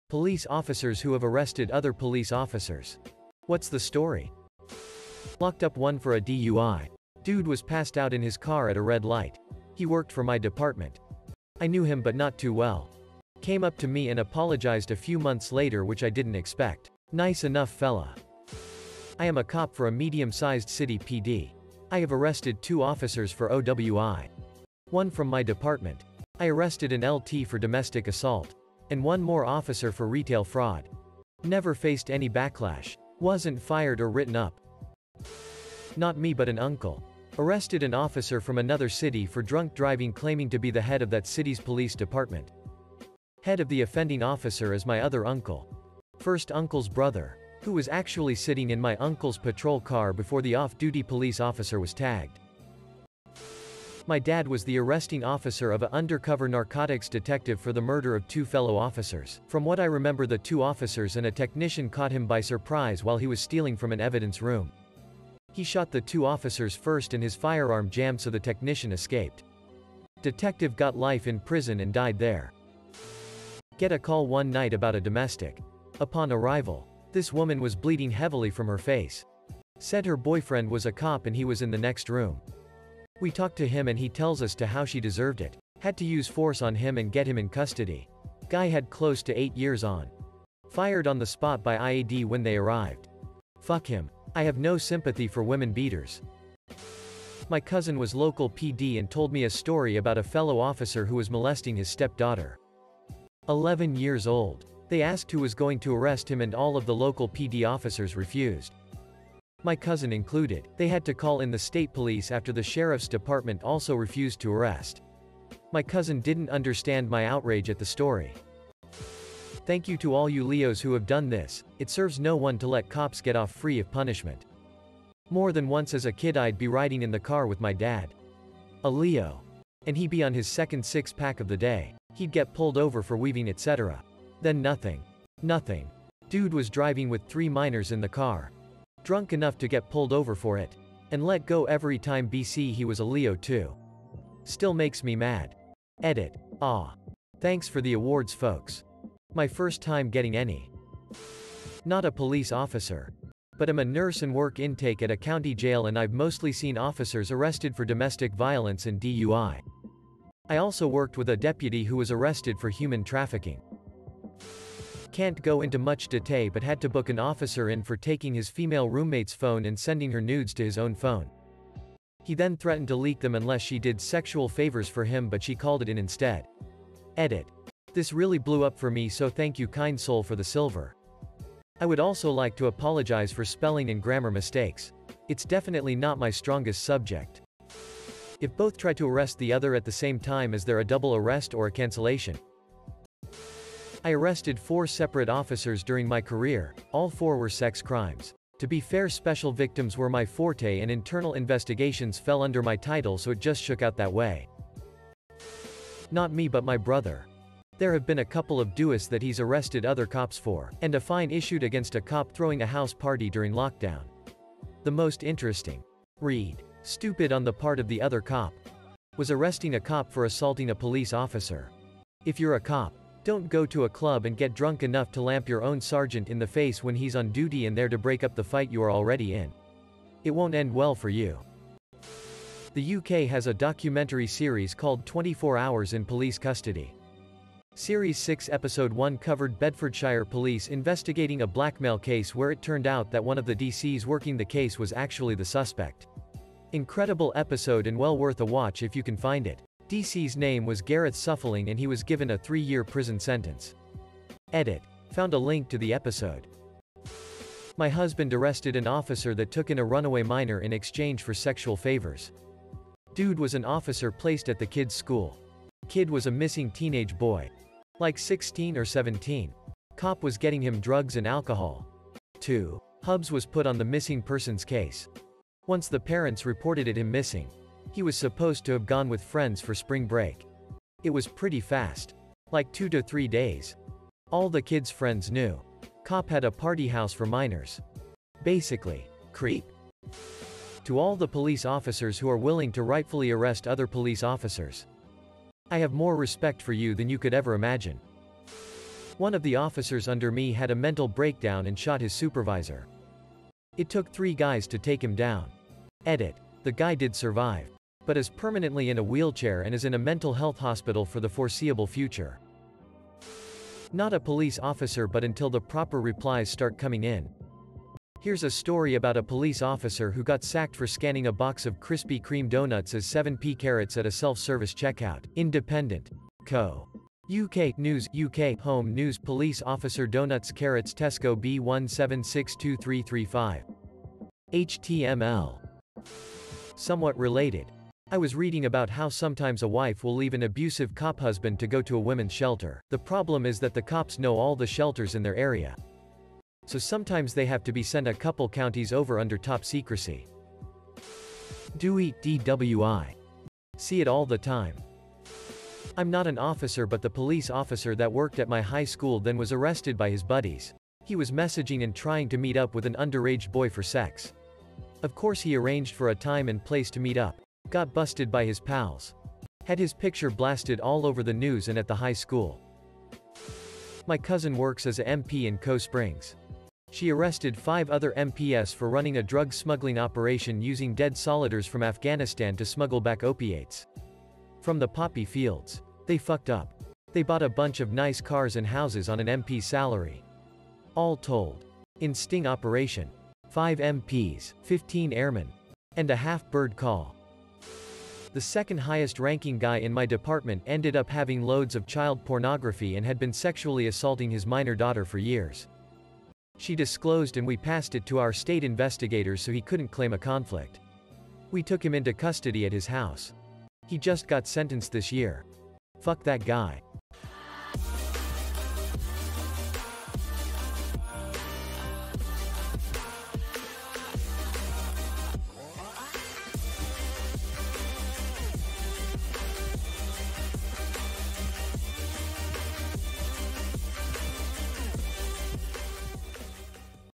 Police officers who have arrested other police officers. What's the story? Locked up one for a DUI. Dude was passed out in his car at a red light. He worked for my department. I knew him but not too well. Came up to me and apologized a few months later, which I didn't expect. Nice enough fella. I am a cop for a medium-sized city PD. I have arrested 2 officers for OWI. One from my department. I arrested an LT for domestic assault. And 1 more officer for retail fraud. Never faced any backlash. Wasn't fired or written up. Not me but an uncle. Arrested an officer from another city for drunk driving, claiming to be the head of that city's police department. Head of the offending officer is my other uncle. First uncle's brother, who was actually sitting in my uncle's patrol car before the off-duty police officer was tagged. My dad was the arresting officer of an undercover narcotics detective for the murder of 2 fellow officers. From what I remember, the 2 officers and a technician caught him by surprise while he was stealing from an evidence room. He shot the 2 officers first and his firearm jammed so the technician escaped. Detective got life in prison and died there. Get a call one night about a domestic. Upon arrival, this woman was bleeding heavily from her face. Said her boyfriend was a cop and he was in the next room. We talked to him and he tells us to how she deserved it. Had to use force on him and get him in custody. Guy had close to 8 years on. Fired on the spot by IAD when they arrived. Fuck him. I have no sympathy for women beaters. My cousin was local PD and told me a story about a fellow officer who was molesting his stepdaughter. 11 years old. They asked who was going to arrest him and all of the local PD officers refused. My cousin included. They had to call in the state police after the sheriff's department also refused to arrest. My cousin didn't understand my outrage at the story. Thank you to all you Leos who have done this. It serves no one to let cops get off free of punishment. More than once as a kid I'd be riding in the car with my dad. A Leo. And he'd be on his second 6-pack of the day. He'd get pulled over for weaving, etc. Then nothing. Nothing. Dude was driving with 3 minors in the car. Drunk enough to get pulled over for it. And let go every time. BC he was a Leo too. Still makes me mad. Edit. Ah. Thanks for the awards folks. My first time getting any. Not a police officer. But I'm a nurse and work intake at a county jail and I've mostly seen officers arrested for domestic violence and DUI. I also worked with a deputy who was arrested for human trafficking. Can't go into much detail but had to book an officer in for taking his female roommate's phone and sending her nudes to his own phone. He then threatened to leak them unless she did sexual favors for him, but she called it in instead. Edit. This really blew up for me, so thank you kind soul for the silver. I would also like to apologize for spelling and grammar mistakes. It's definitely not my strongest subject. If both try to arrest the other at the same time, is there a double arrest or a cancellation? I arrested 4 separate officers during my career, all 4 were sex crimes. To be fair, special victims were my forte and internal investigations fell under my title, so it just shook out that way. Not me but my brother. There have been a couple of duists that he's arrested other cops for, and a fine issued against a cop throwing a house party during lockdown. The most interesting. Read. Stupid on the part of the other cop. Was arresting a cop for assaulting a police officer. If you're a cop, don't go to a club and get drunk enough to lamp your own sergeant in the face when he's on duty and there to break up the fight you are already in. It won't end well for you. The UK has a documentary series called 24 Hours in Police Custody. Series 6 Episode 1 covered Bedfordshire police investigating a blackmail case where it turned out that one of the DCs working the case was actually the suspect. Incredible episode and well worth a watch if you can find it. DC's name was Gareth Suffling and he was given a 3-year prison sentence. Edit. Found a link to the episode. My husband arrested an officer that took in a runaway minor in exchange for sexual favors. Dude was an officer placed at the kid's school. Kid was a missing teenage boy. Like 16 or 17. Cop was getting him drugs and alcohol. 2. Hubs was put on the missing persons case. Once the parents reported him missing, he was supposed to have gone with friends for spring break. It was pretty fast. Like 2 to 3 days. All the kids' friends knew. Cop had a party house for minors. Basically, creep. To all the police officers who are willing to rightfully arrest other police officers. I have more respect for you than you could ever imagine. One of the officers under me had a mental breakdown and shot his supervisor. It took 3 guys to take him down. Edit. The guy did survive, but is permanently in a wheelchair and is in a mental health hospital for the foreseeable future. Not a police officer, but until the proper replies start coming in. Here's a story about a police officer who got sacked for scanning a box of Krispy Kreme donuts as 7p carrots at a self-service checkout. Independent. Co. UK News. UK Home News. Police officer donuts carrots Tesco B17623335. HTML. Somewhat related. I was reading about how sometimes a wife will leave an abusive cop husband to go to a women's shelter. The problem is that the cops know all the shelters in their area. So sometimes they have to be sent a couple counties over under top secrecy. Dewey, DWI. See it all the time. I'm not an officer, but the police officer that worked at my high school then was arrested by his buddies. He was messaging and trying to meet up with an underage boy for sex. Of course he arranged for a time and place to meet up. Got busted by his pals. Had his picture blasted all over the news and at the high school. My cousin works as a MP in Co Springs. She arrested 5 other MPs for running a drug smuggling operation using dead soldiers from Afghanistan to smuggle back opiates from the poppy fields. They fucked up. They bought a bunch of nice cars and houses on an MP's salary. All told, in sting operation, 5 MPs, 15 airmen, and a half-bird call. The second highest ranking guy in my department ended up having loads of child pornography and had been sexually assaulting his minor daughter for years. She disclosed and we passed it to our state investigators so he couldn't claim a conflict. We took him into custody at his house. He just got sentenced this year. Fuck that guy.